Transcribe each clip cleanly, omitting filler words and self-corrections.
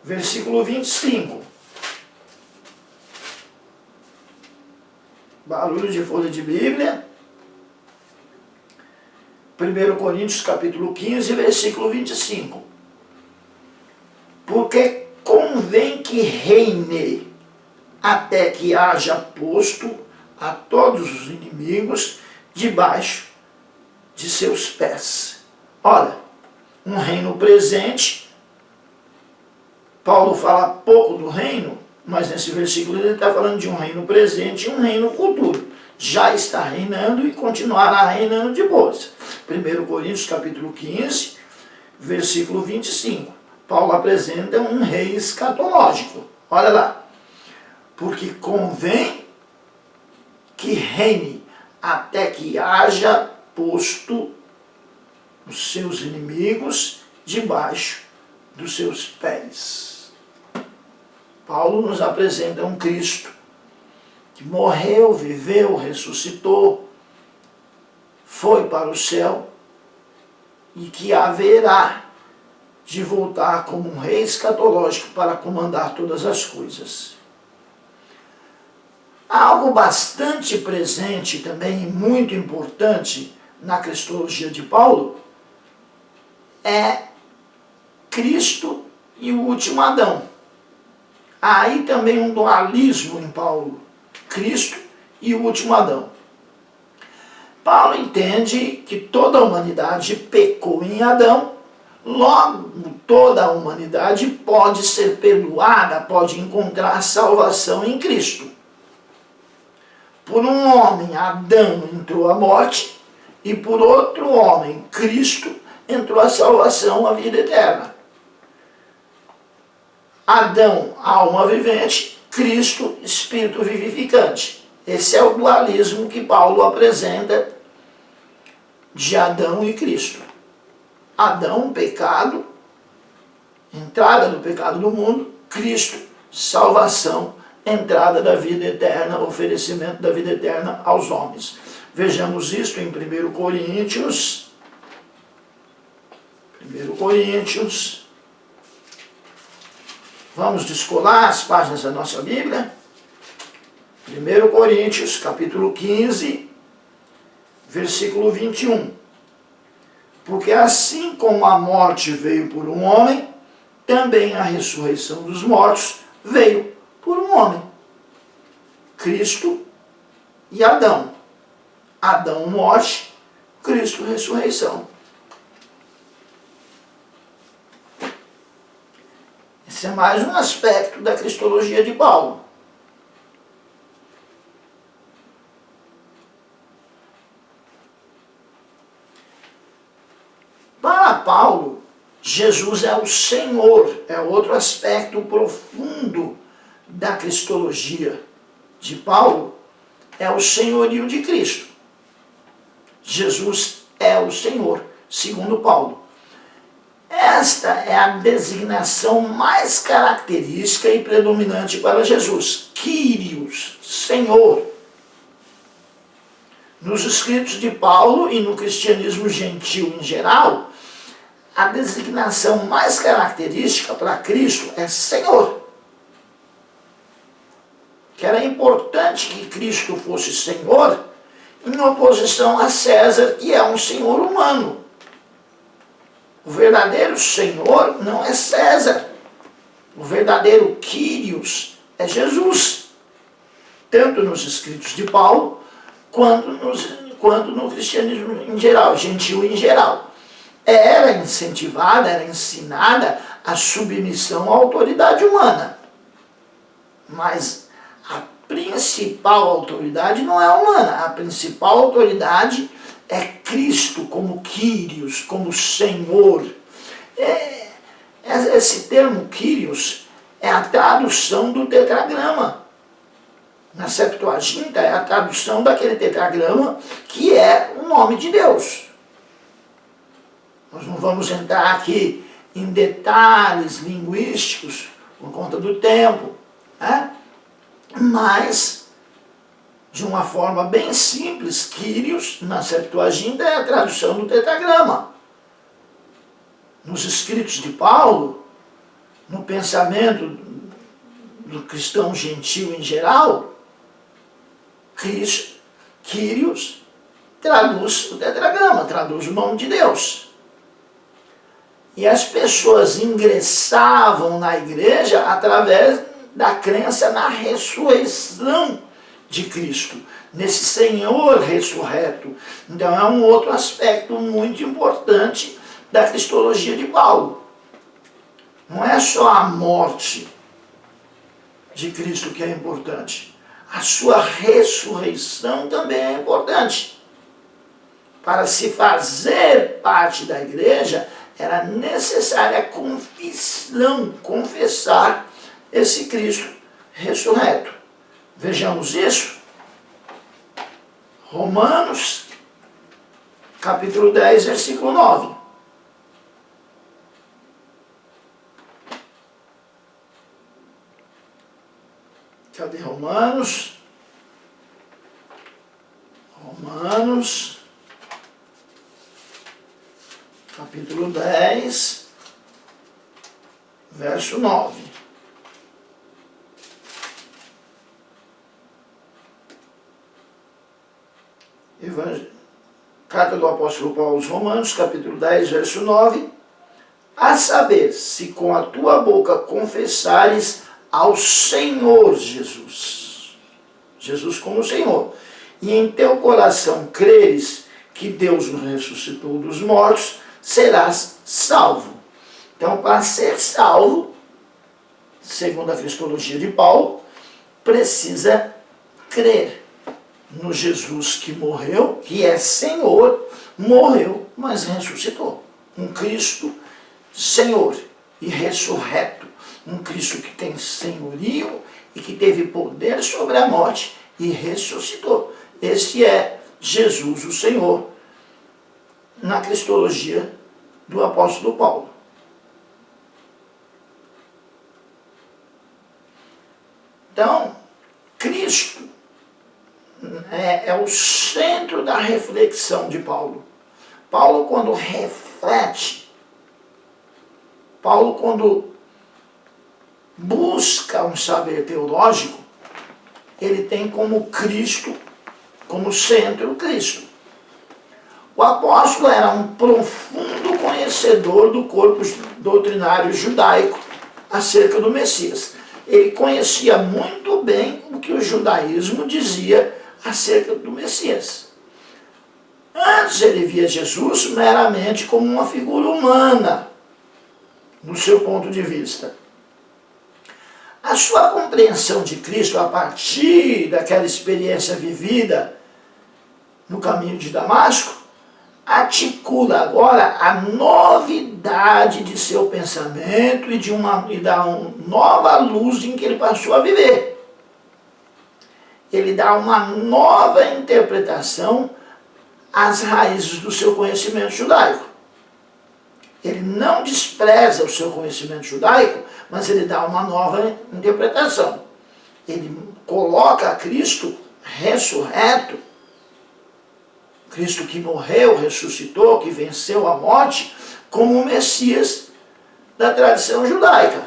versículo 25. Barulho de folha de Bíblia. 1 Coríntios capítulo 15, versículo 25. Porque convém que reine até que haja posto a todos os inimigos debaixo de seus pés. Olha, um reino presente. Paulo fala pouco do reino, mas nesse versículo ele está falando de um reino presente e um reino futuro. Já está reinando e continuará reinando depois. 1 Coríntios capítulo 15, versículo 25. Paulo apresenta um rei escatológico. Olha lá. Porque convém que reine até que haja posto os seus inimigos debaixo dos seus pés. Paulo nos apresenta um Cristo que morreu, viveu, ressuscitou, foi para o céu e que haverá de voltar como um rei escatológico para comandar todas as coisas. Algo bastante presente também e muito importante na cristologia de Paulo é Cristo e o último Adão. Há aí também um dualismo em Paulo, Cristo e o último Adão. Paulo entende que toda a humanidade pecou em Adão, logo toda a humanidade pode ser perdoada, pode encontrar salvação em Cristo. Por um homem, Adão, entrou a morte, e por outro homem, Cristo, entrou a salvação, a vida eterna. Adão, alma vivente, Cristo, espírito vivificante. Esse é o dualismo que Paulo apresenta de Adão e Cristo. Adão, pecado, entrada do pecado no mundo, Cristo, salvação, entrada da vida eterna, oferecimento da vida eterna aos homens. Vejamos isso em 1 Coríntios. 1 Coríntios. Vamos descolar as páginas da nossa Bíblia. 1 Coríntios, capítulo 15, versículo 21. Porque assim como a morte veio por um homem, também a ressurreição dos mortos veio por um homem. Cristo e Adão. Adão, morte, Cristo, ressurreição. Esse é mais um aspecto da cristologia de Paulo. Para Paulo, Jesus é o Senhor, é outro aspecto profundo da cristologia de Paulo, é o senhorio de Cristo. Jesus é o Senhor, segundo Paulo. Esta é a designação mais característica e predominante para Jesus. Kyrios, Senhor. Nos escritos de Paulo e no cristianismo gentil em geral, a designação mais característica para Cristo é Senhor. Que era importante que Cristo fosse Senhor em oposição a César, que é um senhor humano. O verdadeiro Senhor não é César. O verdadeiro Kyrios é Jesus. Tanto nos escritos de Paulo, quanto no cristianismo em geral, gentil em geral. Era incentivada, era ensinada a submissão à autoridade humana. Mas a principal autoridade não é humana. A principal autoridade é Cristo como Kyrios, como Senhor. Esse termo Kyrios é a tradução do tetragrama. Na Septuaginta é a tradução daquele tetragrama que é o nome de Deus. Nós não vamos entrar aqui em detalhes linguísticos por conta do tempo, né? Mas, de uma forma bem simples, Kyrios, na Septuaginta, é a tradução do tetragrama. Nos escritos de Paulo, no pensamento do cristão gentil em geral, Kyrios traduz o tetragrama, traduz o nome de Deus. E as pessoas ingressavam na igreja através da crença na ressurreição de Cristo, nesse Senhor ressurreto. Então é um outro aspecto muito importante da cristologia de Paulo. Não é só a morte de Cristo que é importante. A sua ressurreição também é importante. Para se fazer parte da igreja, era necessária a confissão, confessar esse Cristo ressurreto. Vejamos isso. Romanos, capítulo 10, versículo 9. Cadê Romanos? Romanos, capítulo 10, verso 9. Carta do apóstolo Paulo aos Romanos, capítulo 10, verso 9. A saber, se com a tua boca confessares ao Senhor Jesus, Jesus como Senhor, e em teu coração creres que Deus o ressuscitou dos mortos, serás salvo. Então, para ser salvo, segundo a cristologia de Paulo, precisa crer no Jesus que morreu, que é Senhor, morreu, mas ressuscitou. Um Cristo Senhor e ressurreto. Um Cristo que tem senhorio e que teve poder sobre a morte e ressuscitou. Esse é Jesus, o Senhor, na cristologia do apóstolo Paulo. Então, Cristo é o centro da reflexão de Paulo. Paulo, quando reflete, Paulo, quando busca um saber teológico, ele tem como Cristo, como centro, Cristo. O apóstolo era um profundo conhecedor do corpo doutrinário judaico acerca do Messias. Ele conhecia muito bem o que o judaísmo dizia acerca do Messias. Antes ele via Jesus meramente como uma figura humana, no seu ponto de vista. A sua compreensão de Cristo, a partir daquela experiência vivida no caminho de Damasco, articula agora a novidade de seu pensamento e dá uma nova luz em que ele passou a viver. Ele dá uma nova interpretação às raízes do seu conhecimento judaico. Ele não despreza o seu conhecimento judaico, mas ele dá uma nova interpretação. Ele coloca Cristo ressurreto, Cristo que morreu, ressuscitou, que venceu a morte, como o Messias da tradição judaica.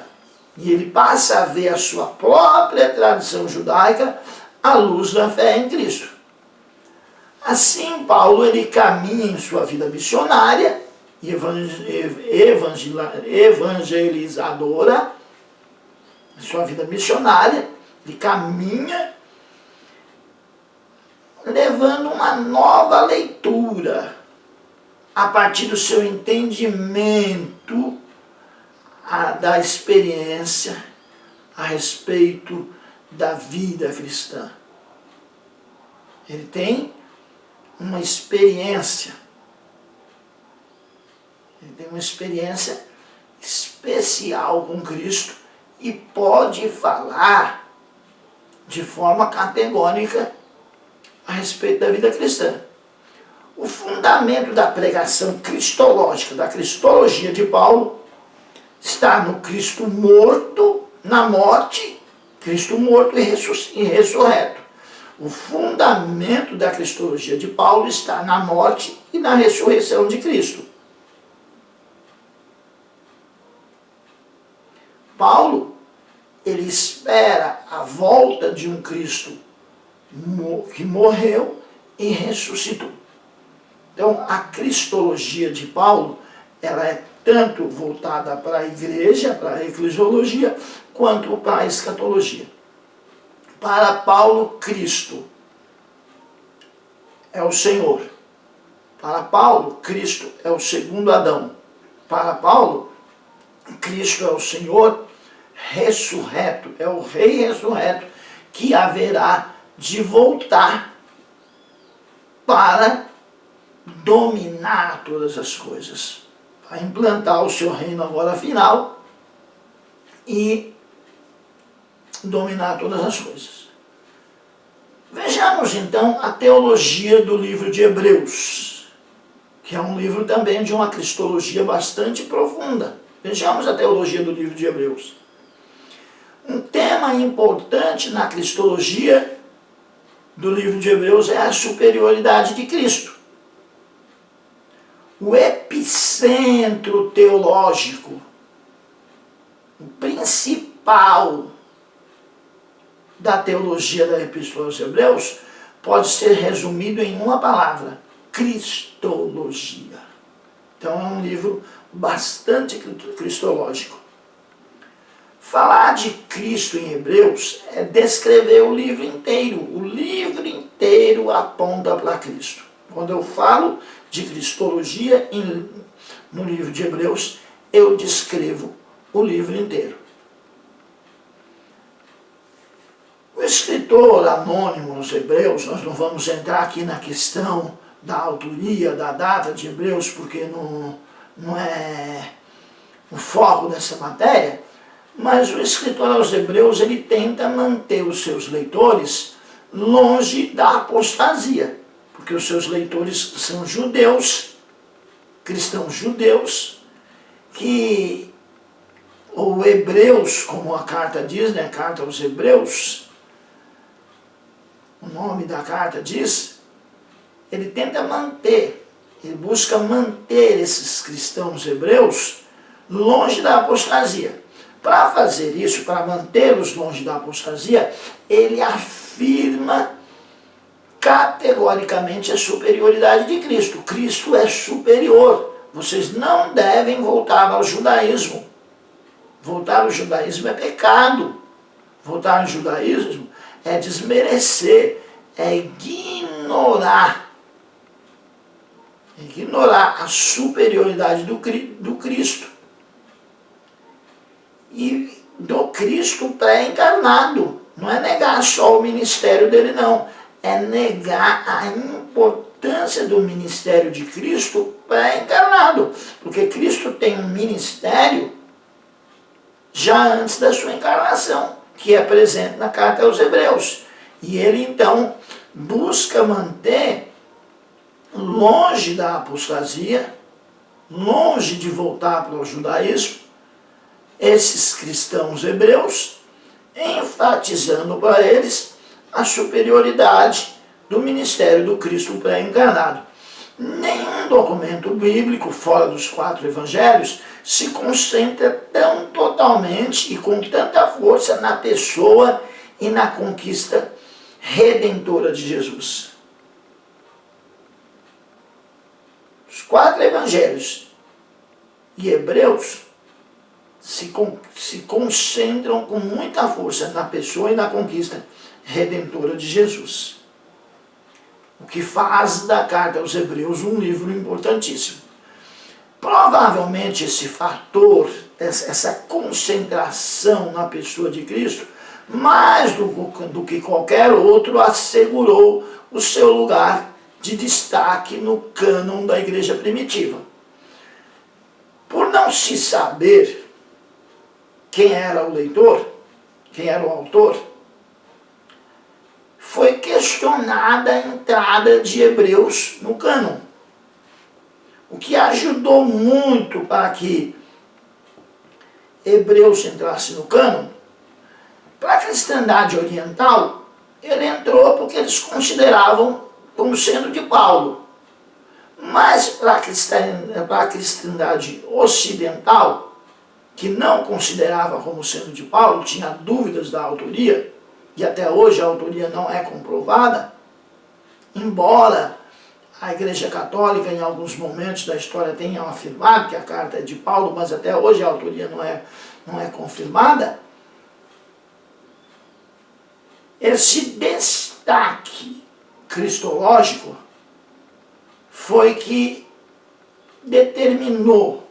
E ele passa a ver a sua própria tradição judaica à luz da fé em Cristo. Assim, Paulo ele caminha em sua vida missionária e evangelizadora, em sua vida missionária, ele caminha levando uma nova leitura a partir do seu entendimento da experiência a respeito da vida cristã. Ele tem uma experiência, especial com Cristo e pode falar de forma categórica a respeito da vida cristã. O fundamento da pregação cristológica, da cristologia de Paulo, está no Cristo morto, na morte, Cristo morto e ressurreto. O fundamento da cristologia de Paulo está na morte e na ressurreição de Cristo. Paulo, ele espera a volta de um Cristo que morreu e ressuscitou. Então, a cristologia de Paulo, ela é tanto voltada para a igreja, para a eclesiologia, quanto para a escatologia. Para Paulo, Cristo é o Senhor. Para Paulo, Cristo é o segundo Adão. Para Paulo, Cristo é o Senhor ressurreto, é o Rei ressurreto que haverá de voltar para dominar todas as coisas, para implantar o seu reino agora final e dominar todas as coisas. Vejamos então a teologia do livro de Hebreus, que é um livro também de uma cristologia bastante profunda. Vejamos a teologia do livro de Hebreus. Um tema importante na cristologia do livro de Hebreus é a superioridade de Cristo. O epicentro teológico, o principal da teologia da Epístola aos Hebreus, pode ser resumido em uma palavra: cristologia. Então é um livro bastante cristológico. Falar de Cristo em Hebreus é descrever o livro inteiro. O livro inteiro aponta para Cristo. Quando eu falo de cristologia no livro de Hebreus, eu descrevo o livro inteiro. O escritor anônimo aos Hebreus, nós não vamos entrar aqui na questão da autoria, da data de Hebreus, porque não é o foco dessa matéria, mas o escritor aos Hebreus, ele tenta manter os seus leitores longe da apostasia, porque os seus leitores são judeus, cristãos judeus, que, ou hebreus, como a carta diz, né, a carta aos Hebreus, o nome da carta diz, ele tenta manter, ele busca manter esses cristãos hebreus longe da apostasia. Para fazer isso, para mantê-los longe da apostasia, ele afirma categoricamente a superioridade de Cristo. Cristo é superior. Vocês não devem voltar ao judaísmo. Voltar ao judaísmo é pecado. Voltar ao judaísmo é desmerecer, é ignorar a superioridade do Cristo. E do Cristo pré-encarnado. Não é negar só o ministério dele, não. É negar a importância do ministério de Cristo pré-encarnado. Porque Cristo tem um ministério já antes da sua encarnação, que é presente na carta aos Hebreus. E ele, então, busca manter longe da apostasia, longe de voltar para o judaísmo, esses cristãos hebreus, enfatizando para eles a superioridade do ministério do Cristo pré-encarnado. Nenhum documento bíblico, fora dos 4 evangelhos, se concentra tão totalmente e com tanta força na pessoa e na conquista redentora de Jesus. Os 4 evangelhos e Hebreus se concentram com muita força na pessoa e na conquista redentora de Jesus. O que faz da carta aos Hebreus um livro importantíssimo. Provavelmente esse fator, essa concentração na pessoa de Cristo, mais do que qualquer outro, assegurou o seu lugar de destaque no cânon da igreja primitiva. Por não se saber quem era o leitor, quem era o autor, foi questionada a entrada de Hebreus no cânon. O que ajudou muito para que Hebreus entrasse no cânon. Para a cristandade oriental, ele entrou porque eles consideravam como sendo de Paulo. Mas para a cristandade ocidental, que não considerava como sendo de Paulo, tinha dúvidas da autoria, e até hoje a autoria não é comprovada, embora a Igreja Católica em alguns momentos da história tenha afirmado que a carta é de Paulo, mas até hoje a autoria não é confirmada. Esse destaque cristológico foi que determinou,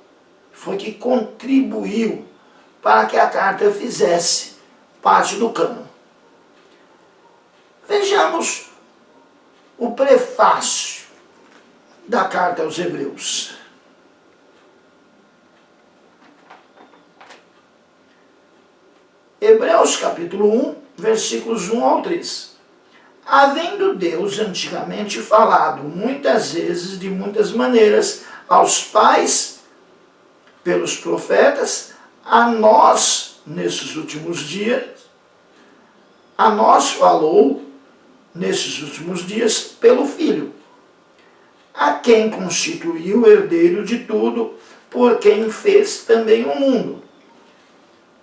foi que contribuiu para que a carta fizesse parte do cânon. Vejamos o prefácio da carta aos Hebreus. Hebreus capítulo 1, versículos 1 ao 3. Havendo Deus antigamente falado muitas vezes, de muitas maneiras, aos pais, pelos profetas, a nós, nesses últimos dias, a nós falou, nesses últimos dias, pelo Filho, a quem constituiu o herdeiro de tudo, por quem fez também o mundo,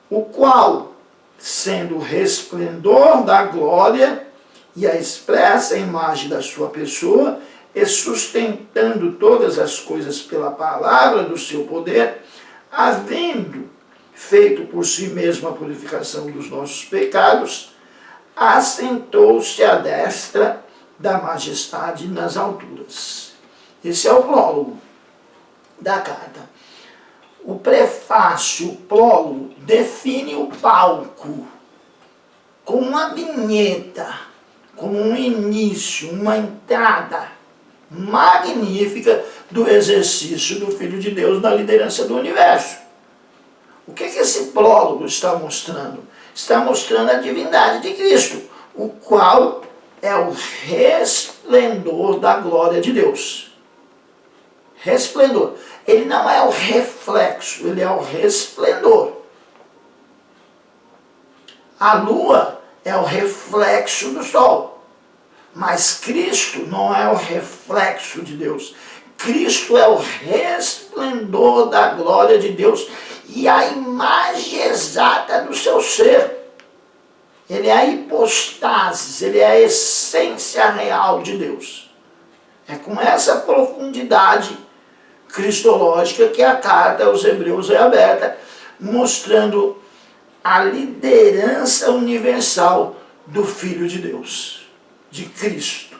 o qual, sendo o resplendor da glória e a expressa imagem da sua pessoa, e sustentando todas as coisas pela palavra do seu poder, havendo feito por si mesmo a purificação dos nossos pecados, assentou-se à destra da majestade nas alturas. Esse é o prólogo da carta. O prefácio, o prólogo, define o palco com uma vinheta, como um início, uma entrada magnífica do exercício do Filho de Deus na liderança do universo. O que esse prólogo está mostrando? Está mostrando a divindade de Cristo, o qual é o resplendor da glória de Deus. Resplendor. Ele não é o reflexo, ele é o resplendor. A lua é o reflexo do sol. Mas Cristo não é o reflexo de Deus. Cristo é o resplendor da glória de Deus e a imagem exata do seu ser. Ele é a hipostase, ele é a essência real de Deus. É com essa profundidade cristológica que a carta aos Hebreus é aberta, mostrando a liderança universal do Filho de Deus, de Cristo.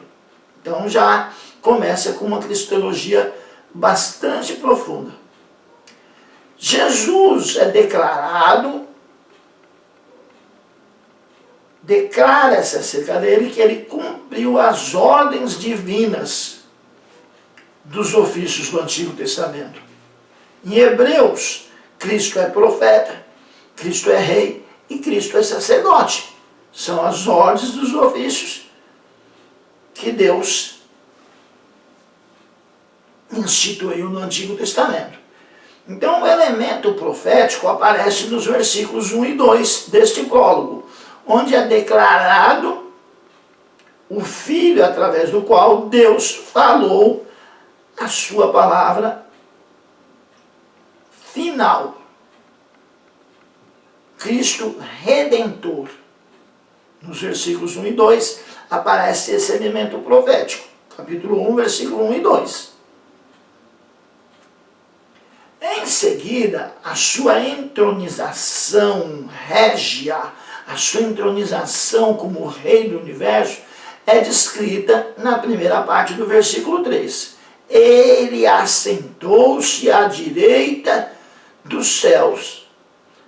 Então já começa com uma cristologia bastante profunda. Jesus é declara-se acerca dele que ele cumpriu as ordens divinas dos ofícios do Antigo Testamento. Em Hebreus, Cristo é profeta, Cristo é rei e Cristo é sacerdote. São as ordens dos ofícios que Deus instituiu no Antigo Testamento. Então o elemento profético aparece nos versículos 1 e 2 deste prólogo, onde é declarado o Filho através do qual Deus falou a sua palavra final. Cristo Redentor. Nos versículos 1 e 2 aparece esse elemento profético. Capítulo 1, versículo 1 e 2. Em seguida, a sua entronização régia, a sua entronização como rei do universo, é descrita na primeira parte do versículo 3. Ele assentou-se à direita dos céus.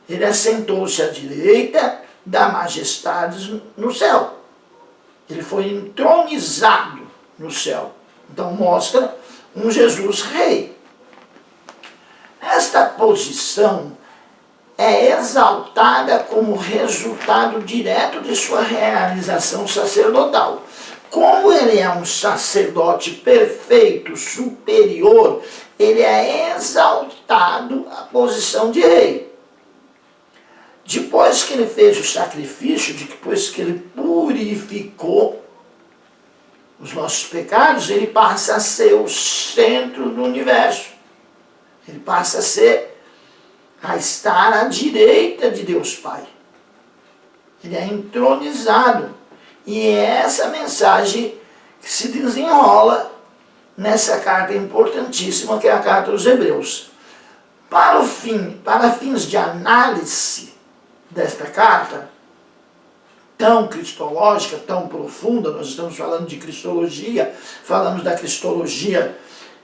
Ele assentou-se à direita da majestade no céu. Ele foi entronizado no céu. Então mostra um Jesus rei. Esta posição é exaltada como resultado direto de sua realização sacerdotal. Como ele é um sacerdote perfeito, superior, ele é exaltado à posição de rei. Depois que ele fez o sacrifício, depois que ele purificou os nossos pecados, ele passa a ser o centro do universo. Ele passa a ser a estar à direita de Deus Pai. Ele é entronizado. E é essa mensagem que se desenrola nessa carta importantíssima que é a carta aos Hebreus. Para fins de análise desta carta, tão cristológica, tão profunda, nós estamos falando de cristologia, falamos da cristologia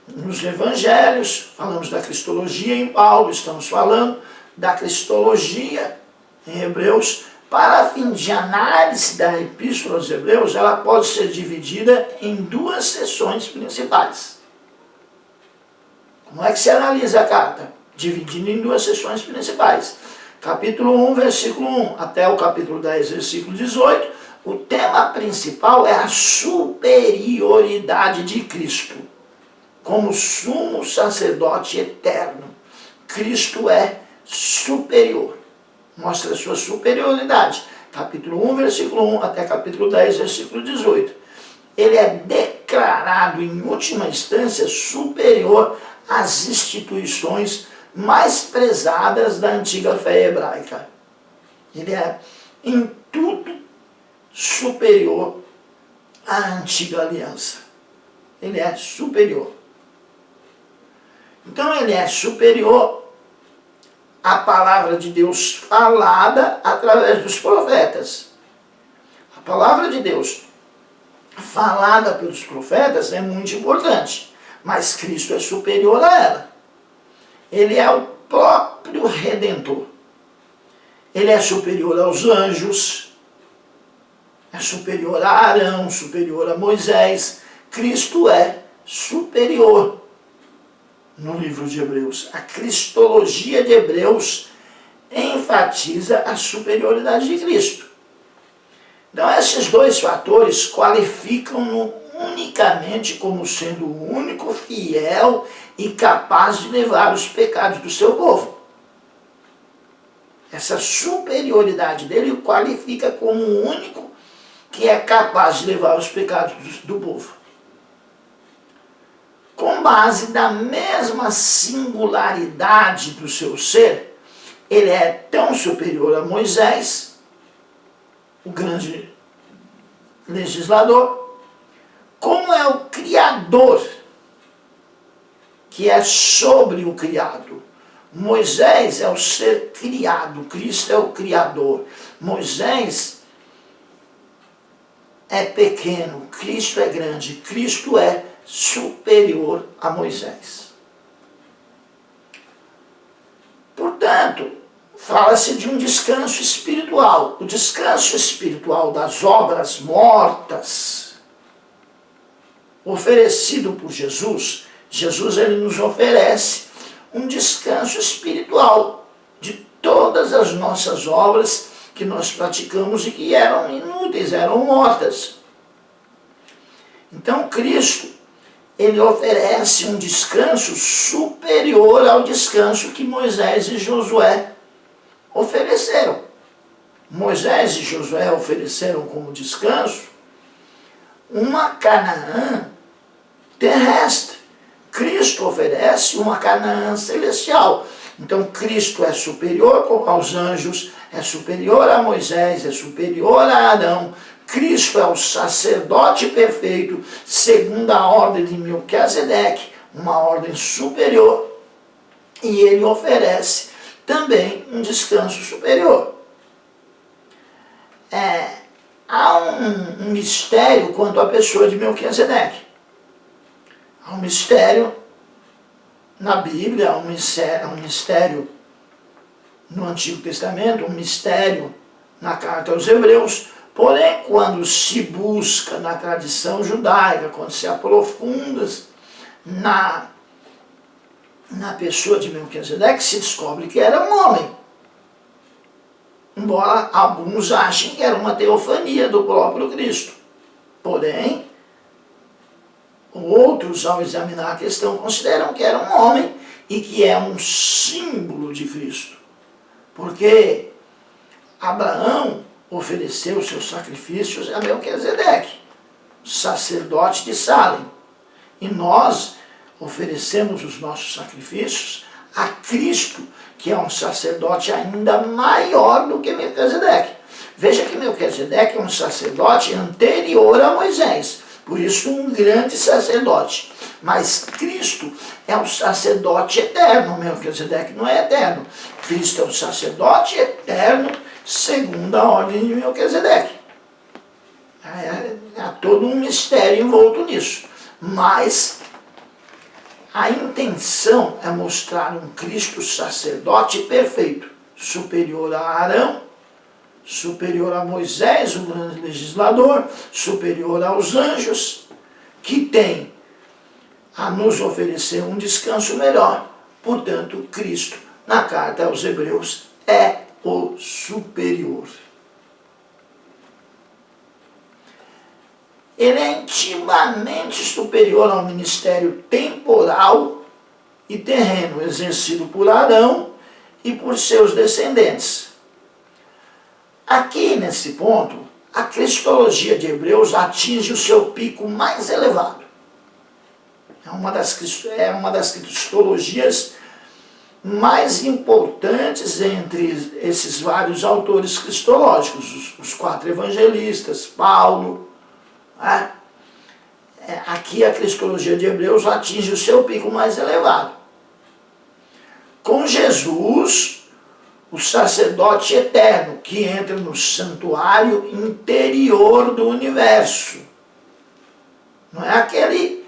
nos evangelhos, falamos da cristologia em Paulo, estamos falando da cristologia em Hebreus. Para fins de análise da Epístola aos Hebreus, ela pode ser dividida em duas seções principais. Como é que se analisa a carta? Dividida em duas seções principais. Capítulo 1, versículo 1, até o capítulo 10, versículo 18, o tema principal é a superioridade de Cristo, como sumo sacerdote eterno. Cristo é superior, mostra a sua superioridade. Capítulo 1, versículo 1, até capítulo 10, versículo 18. Ele é declarado, em última instância, superior às instituições mais prezadas da antiga fé hebraica. Ele é em tudo superior à antiga aliança. Ele é superior. Então ele é superior à palavra de Deus falada através dos profetas. A palavra de Deus falada pelos profetas é muito importante, mas Cristo é superior a ela. Ele é o próprio Redentor. Ele é superior aos anjos, é superior a Arão, superior a Moisés. Cristo é superior. No livro de Hebreus, a cristologia de Hebreus enfatiza a superioridade de Cristo. Então esses dois fatores qualificam-no unicamente como sendo o único fiel e capaz de levar os pecados do seu povo. Essa superioridade dele o qualifica como o único que é capaz de levar os pecados do povo. Com base da mesma singularidade do seu ser, ele é tão superior a Moisés, o grande legislador, como é o Criador, que é sobre o criado. Moisés é o ser criado, Cristo é o Criador. Moisés é pequeno, Cristo é grande, Cristo é superior a Moisés. Portanto, fala-se de um descanso espiritual. O descanso espiritual das obras mortas oferecido por Jesus, ele nos oferece um descanso espiritual de todas as nossas obras que nós praticamos e que eram inúteis, eram mortas. Então Cristo, ele oferece um descanso superior ao descanso que Moisés e Josué ofereceram. Moisés e Josué ofereceram como descanso uma Canaã terrestre. Cristo oferece uma Canaã celestial. Então Cristo é superior aos anjos, é superior a Moisés, é superior a Arão. Cristo é o sacerdote perfeito, segundo a ordem de Melquisedeque, uma ordem superior, e ele oferece também um descanso superior. Há um mistério quanto à pessoa de Melquisedeque. Há um mistério na Bíblia, há um mistério no Antigo Testamento, um mistério na carta aos Hebreus. Porém, quando se busca na tradição judaica, quando se aprofunda na pessoa de Melquisedeque, se descobre que era um homem. Embora alguns achem que era uma teofania do próprio Cristo. Porém, outros, ao examinar a questão, consideram que era um homem e que é um símbolo de Cristo. Porque Abraão ofereceu seus sacrifícios a Melquisedeque, sacerdote de Salem. E nós oferecemos os nossos sacrifícios a Cristo, que é um sacerdote ainda maior do que Melquisedeque. Veja que Melquisedeque é um sacerdote anterior a Moisés, por isso um grande sacerdote. Mas Cristo é um sacerdote eterno, Melquisedeque não é eterno. Cristo é um sacerdote eterno, segundo a ordem de Melquisedeque. Há todo um mistério envolto nisso. Mas a intenção é mostrar um Cristo sacerdote perfeito, superior a Arão, superior a Moisés, o grande legislador, superior aos anjos, que tem a nos oferecer um descanso melhor. Portanto, Cristo, na carta aos Hebreus, é o superior. Ele é intimamente superior ao ministério temporal e terreno exercido por Arão e por seus descendentes. Aqui, nesse ponto, a cristologia de Hebreus atinge o seu pico mais elevado. É uma das cristologias mais importantes entre esses vários autores cristológicos, os 4 evangelistas, Paulo. Aqui a cristologia de Hebreus atinge o seu pico mais elevado. Com Jesus, o sacerdote eterno, que entra no santuário interior do universo. Não é aquele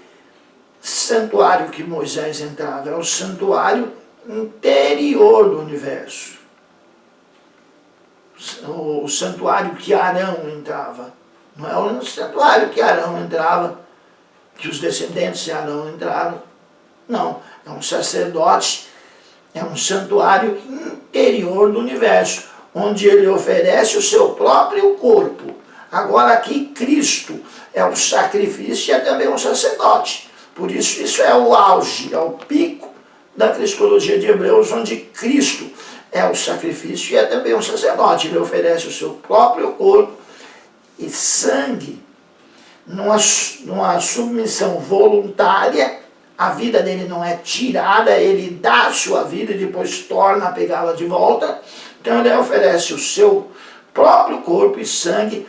santuário que Moisés entrava, é o santuário interior do universo. O santuário que Arão entrava. Não é o santuário que Arão entrava, que os descendentes de Arão entraram. Não, é um sacerdote, é um santuário interior do universo, onde ele oferece o seu próprio corpo. Agora aqui Cristo é o sacrifício e é também um sacerdote. Por isso é o auge, é o pico da cristologia de Hebreus, onde Cristo é o sacrifício e é também um sacerdote. Ele oferece o seu próprio corpo e sangue, numa submissão voluntária. A vida dele não é tirada, ele dá a sua vida e depois torna a pegá-la de volta. Então ele oferece o seu próprio corpo e sangue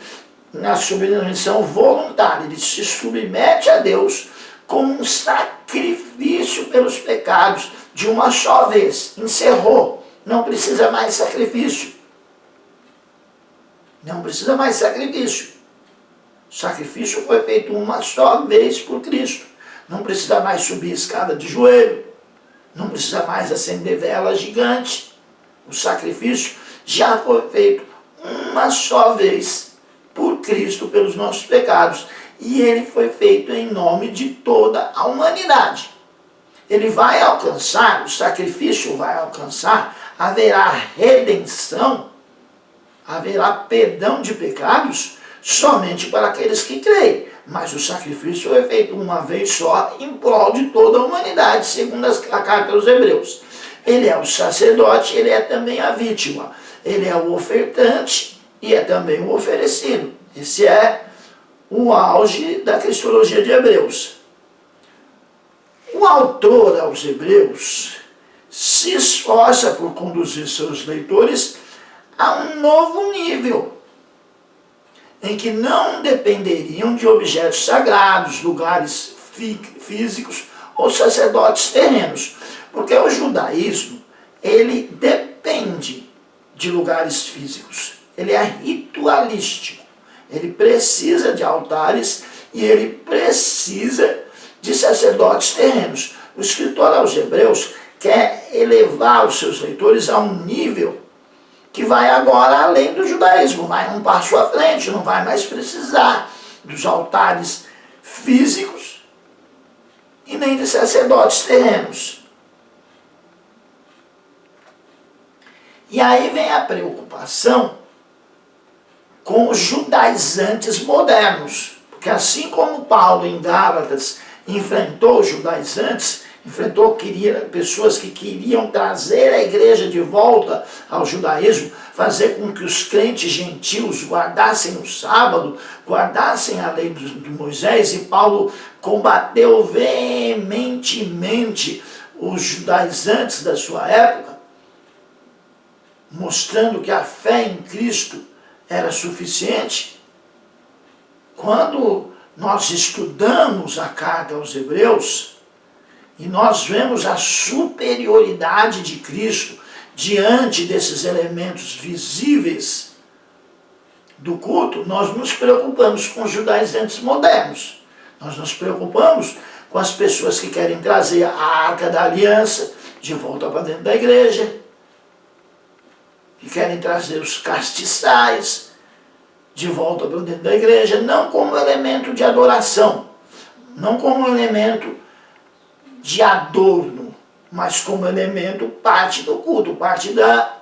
na submissão voluntária. Ele se submete a Deus como um sacrifício pelos pecados de uma só vez. Encerrou, não precisa mais sacrifício. Não precisa mais sacrifício. O sacrifício foi feito uma só vez por Cristo. Não precisa mais subir escada de joelho. Não precisa mais acender vela gigante. O sacrifício já foi feito uma só vez por Cristo pelos nossos pecados. E ele foi feito em nome de toda a humanidade. Ele vai alcançar, o sacrifício vai alcançar, haverá redenção, haverá perdão de pecados somente para aqueles que creem. Mas o sacrifício é feito uma vez só em prol de toda a humanidade, segundo a carta aos Hebreus. Ele é o sacerdote, ele é também a vítima. Ele é o ofertante e é também o oferecido. Esse é o auge da cristologia de Hebreus. O autor aos Hebreus se esforça por conduzir seus leitores a um novo nível, em que não dependeriam de objetos sagrados, lugares físicos ou sacerdotes terrenos. Porque o judaísmo, ele depende de lugares físicos. Ele é ritualístico. Ele precisa de altares e ele precisa de sacerdotes terrenos. O escritor aos Hebreus quer elevar os seus leitores a um nível que vai agora além do judaísmo, vai um passo à frente, não vai mais precisar dos altares físicos e nem de sacerdotes terrenos. E aí vem a preocupação com os judaizantes modernos, porque assim como Paulo em Gálatas enfrentou os judaizantes, enfrentou pessoas que queriam trazer a igreja de volta ao judaísmo, fazer com que os crentes gentios guardassem o sábado, guardassem a lei de Moisés, e Paulo combateu veementemente os judaizantes da sua época. mostrando que a fé em Cristo era suficiente. Quando nós estudamos a carta aos Hebreus e nós vemos a superioridade de Cristo diante desses elementos visíveis do culto, nós nos preocupamos com os judaizantes modernos. Nós nos preocupamos com as pessoas que querem trazer a Arca da Aliança de volta para dentro da igreja, que querem trazer os castiçais de volta para dentro da igreja, não como elemento de adoração, não como elemento de adorno, mas como elemento parte do culto, parte da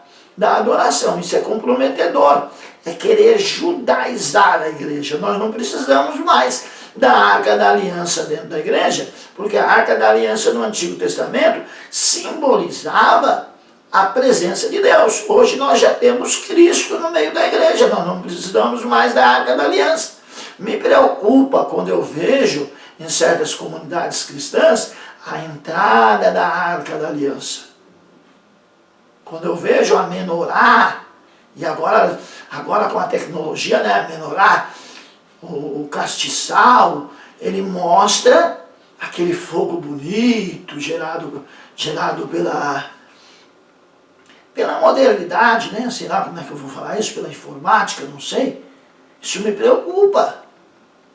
adoração. Isso é comprometedor, é querer judaizar a igreja. Nós não precisamos mais da Arca da Aliança dentro da igreja, porque a Arca da Aliança no Antigo Testamento simbolizava a presença de Deus. Hoje nós já temos Cristo no meio da igreja, nós não precisamos mais da Arca da Aliança. Me preocupa quando eu vejo em certas comunidades cristãs a entrada da Arca da Aliança. Quando eu vejo a menorá, e agora com a tecnologia, né, a menorá, o castiçal, ele mostra aquele fogo bonito, gerado pela modernidade, né? Sei lá como é que eu vou falar isso, pela informática, não sei. Isso me preocupa,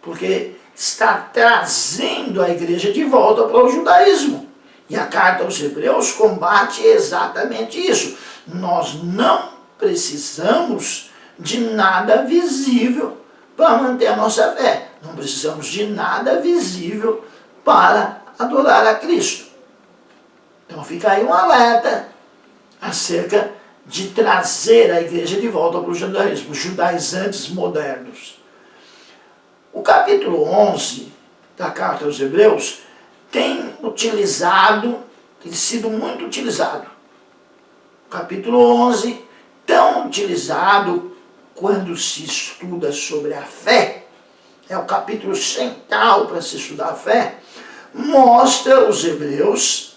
porque está trazendo a igreja de volta para o judaísmo. E a carta aos Hebreus combate exatamente isso. Nós não precisamos de nada visível para manter a nossa fé. Não precisamos de nada visível para adorar a Cristo. Então fica aí um alerta acerca de trazer a igreja de volta para o judaísmo, os judaizantes modernos. O capítulo 11 da carta aos Hebreus tem sido muito utilizado. O capítulo 11, tão utilizado quando se estuda sobre a fé, é o capítulo central para se estudar a fé, mostra os hebreus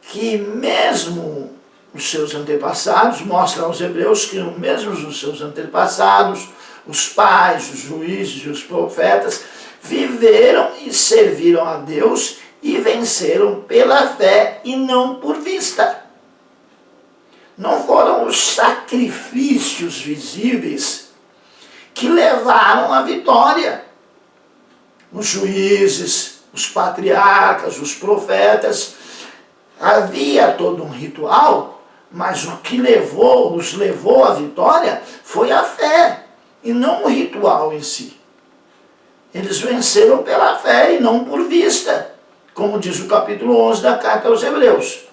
que mesmo os seus antepassados, mostra aos hebreus que mesmo os seus antepassados, os pais, os juízes e os profetas, viveram e serviram a Deus e venceram pela fé e não por vista. Não foram os sacrifícios visíveis que levaram à vitória. Os juízes, os patriarcas, os profetas, havia todo um ritual, mas o que os levou à vitória foi a fé, e não o ritual em si. Eles venceram pela fé e não por vista, como diz o capítulo 11 da carta aos Hebreus.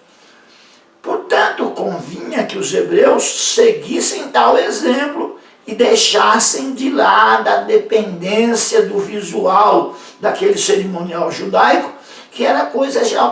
Portanto, convinha que os hebreus seguissem tal exemplo e deixassem de lado a dependência do visual daquele cerimonial judaico, que era coisa já